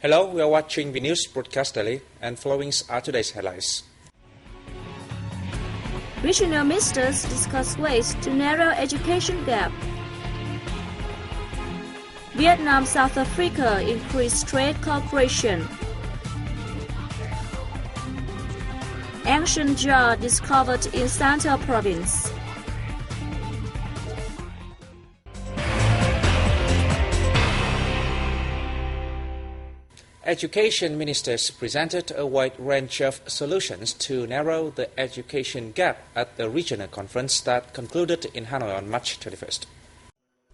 Hello, we are watching the news broadcast daily, and following are today's headlines. Regional ministers discuss ways to narrow education gap. Vietnam-South Africa increase trade cooperation. Ancient jar discovered in Santa province. Education ministers presented a wide range of solutions to narrow the education gap at the regional conference that concluded in Hanoi on March 21st.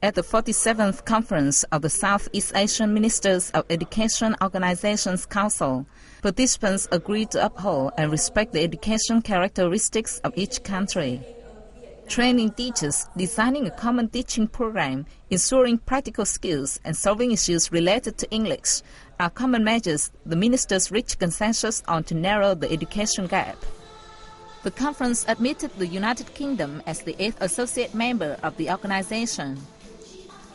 At the 47th Conference of the Southeast Asian Ministers of Education Organizations Council, participants agreed to uphold and respect the education characteristics of each country. Training teachers, designing a common teaching program, ensuring practical skills, and solving issues related to English are common measures the ministers reached consensus on to narrow the education gap. The conference admitted the United Kingdom as the 8th associate member of the organization.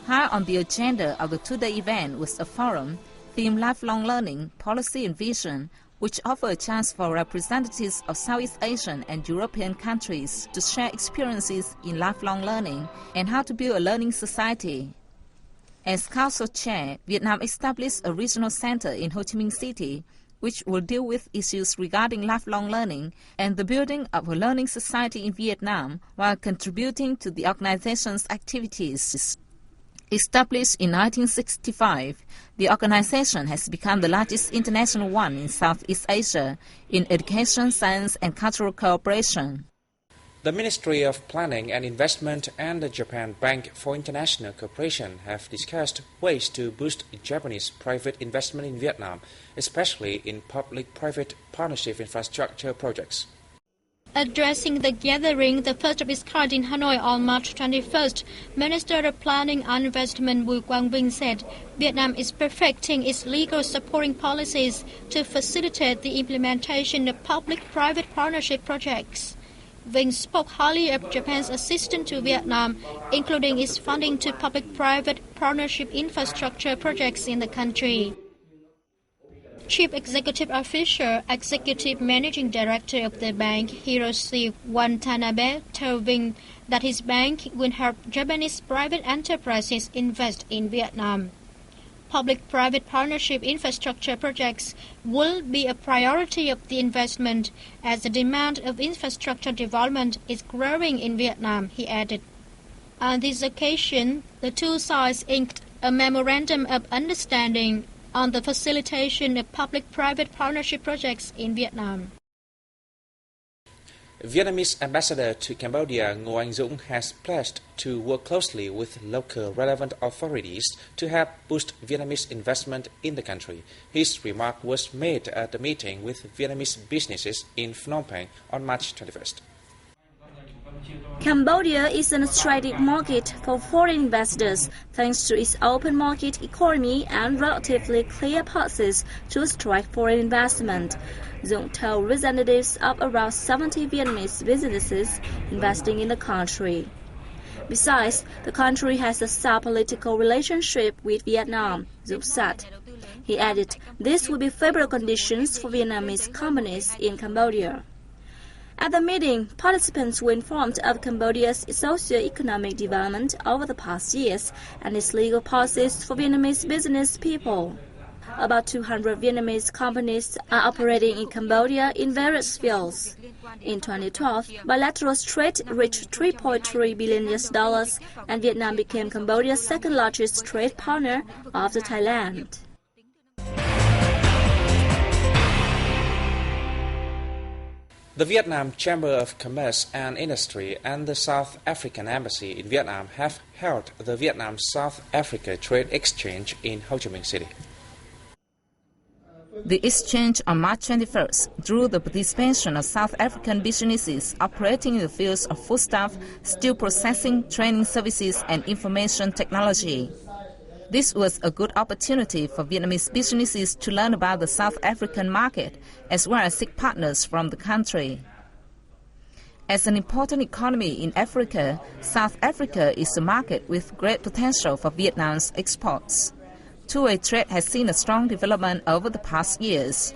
High on the agenda of the two-day event was a forum themed Lifelong Learning, Policy and Vision, which offered a chance for representatives of Southeast Asian and European countries to share experiences in lifelong learning and how to build a learning society. As Council Chair, Vietnam established a regional center in Ho Chi Minh City, which will deal with issues regarding lifelong learning and the building of a learning society in Vietnam while contributing to the organization's activities. Established in 1965, the organization has become the largest international one in Southeast Asia in education, science, and cultural cooperation. The Ministry of Planning and Investment and the Japan Bank for International Cooperation have discussed ways to boost Japanese private investment in Vietnam, especially in public-private partnership infrastructure projects. Addressing the gathering, the first of its kind in Hanoi on March 21st, Minister of Planning and Investment Bùi Quang Vinh said Vietnam is perfecting its legal supporting policies to facilitate the implementation of public-private partnership projects. Vinh spoke highly of Japan's assistance to Vietnam, including its funding to public-private partnership infrastructure projects in the country. Chief Executive Officer, Executive Managing Director of the bank, Hiroshi Watanabe, told Vinh that his bank will help Japanese private enterprises invest in Vietnam. Public-private partnership infrastructure projects will be a priority of the investment as the demand of infrastructure development is growing in Vietnam, he added. On this occasion, the two sides inked a memorandum of understanding on the facilitation of public-private partnership projects in Vietnam. Vietnamese ambassador to Cambodia Ngô Anh Dũng has pledged to work closely with local relevant authorities to help boost Vietnamese investment in the country. His remark was made at a meeting with Vietnamese businesses in Phnom Penh on March 21st. Cambodia is an attractive market for foreign investors thanks to its open market economy and relatively clear policies to attract foreign investment, Dũng told representatives of around 70 Vietnamese businesses investing in the country. Besides, the country has a sound political relationship with Vietnam, Dũng said. He added, this will be favorable conditions for Vietnamese companies in Cambodia. At the meeting, participants were informed of Cambodia's socio-economic development over the past years and its legal policies for Vietnamese business people. About 200 Vietnamese companies are operating in Cambodia in various fields. In 2012, bilateral trade reached $3.3 billion, and Vietnam became Cambodia's second-largest trade partner after Thailand. The Vietnam Chamber of Commerce and Industry and the South African Embassy in Vietnam have held the Vietnam-South Africa Trade Exchange in Ho Chi Minh City. The exchange on March 21st drew the participation of South African businesses operating in the fields of foodstuff, steel processing, training services, and information technology. This was a good opportunity for Vietnamese businesses to learn about the South African market, as well as seek partners from the country. As an important economy in Africa, South Africa is a market with great potential for Vietnam's exports. Two-way trade has seen a strong development over the past years.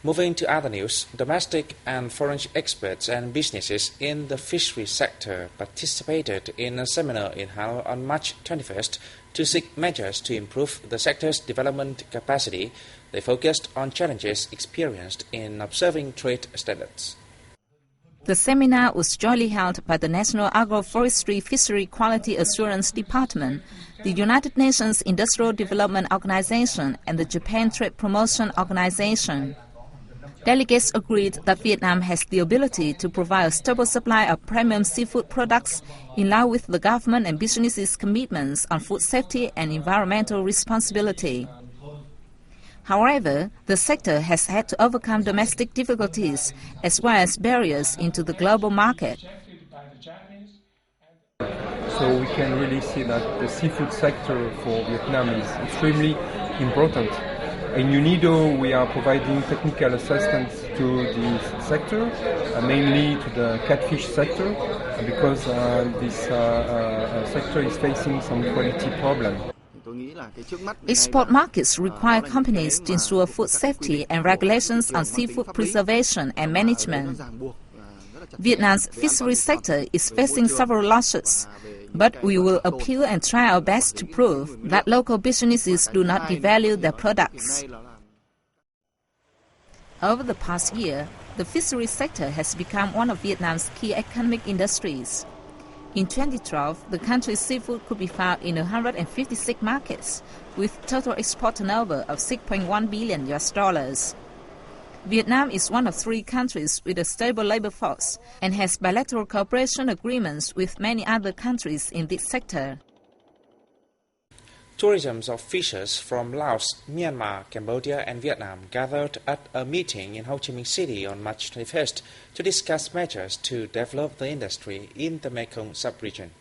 Moving to other news, domestic and foreign experts and businesses in the fishery sector participated in a seminar in Hanoi on March 21st to seek measures to improve the sector's development capacity. They focused on challenges experienced in observing trade standards. The seminar was jointly held by the National Agroforestry Fishery Quality Assurance Department, the United Nations Industrial Development Organization, and the Japan Trade Promotion Organization. Delegates agreed that Vietnam has the ability to provide a stable supply of premium seafood products in line with the government and businesses' commitments on food safety and environmental responsibility. However, the sector has had to overcome domestic difficulties as well as barriers into the global market. So we can really see that the seafood sector for Vietnam is extremely important. In UNIDO, we are providing technical assistance to this sector, mainly to the catfish sector, because this sector is facing some quality problems. Export markets require companies to ensure food safety and regulations on seafood preservation and management. Vietnam's fishery sector is facing several lawsuits, but we will appeal and try our best to prove that local businesses do not devalue their products. Over the past year, the fishery sector has become one of Vietnam's key economic industries. In 2012, the country's seafood could be found in 156 markets, with total export turnover of $6.1 billion. Vietnam is one of 3 countries with a stable labor force and has bilateral cooperation agreements with many other countries in this sector. Tourism of fishers from Laos, Myanmar, Cambodia and Vietnam gathered at a meeting in Ho Chi Minh City on March 21st to discuss measures to develop the industry in the Mekong sub-region.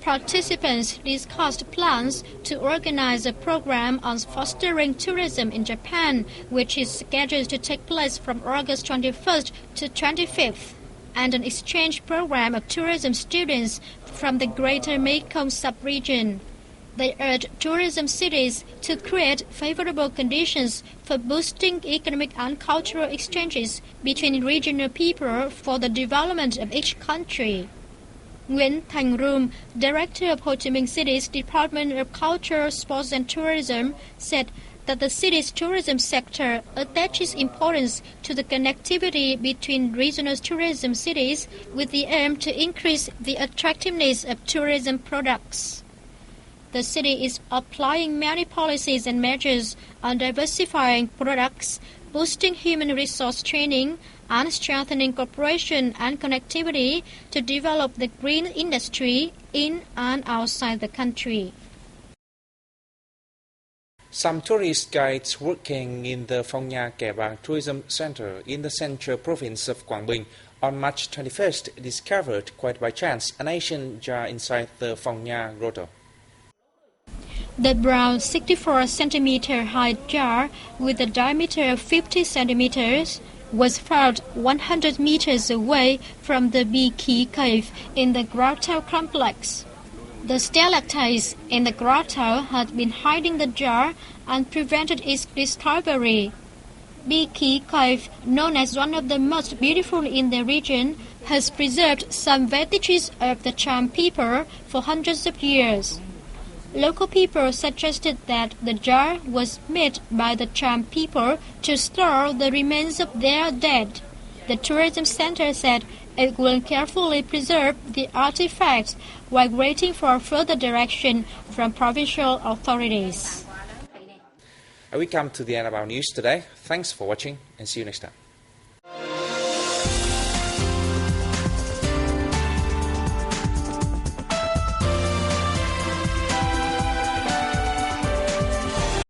Participants discussed plans to organize a program on fostering tourism in Japan, which is scheduled to take place from August 21st to 25th, and an exchange program of tourism students from the Greater Mekong sub-region. They urged tourism cities to create favorable conditions for boosting economic and cultural exchanges between regional people for the development of each country. Nguyễn Thành Rum, director of Ho Chi Minh City's Department of Culture, Sports and Tourism, said that the city's tourism sector attaches importance to the connectivity between regional tourism cities with the aim to increase the attractiveness of tourism products. The city is applying many policies and measures on diversifying products, boosting human resource training, and strengthening cooperation and connectivity to develop the green industry in and outside the country. Some tourist guides working in the Phong Nha Kẻ Bàng Tourism Center in the central province of Quảng Bình on March 21st discovered quite by chance an Asian jar inside the Phong Nha grotto. The brown 64-centimeter height jar with a diameter of 50 centimeters was found 100 meters away from the Bi Ki cave in the grotto complex. The stalactites in the grotto had been hiding the jar and prevented its discovery. Bi Ki cave, known as one of the most beautiful in the region, has preserved some vestiges of the Cham people for hundreds of years. Local people suggested that the jar was made by the Cham people to store the remains of their dead. The tourism center said it will carefully preserve the artifacts while waiting for further direction from provincial authorities. We come to the end of our news today. Thanks for watching and see you next time.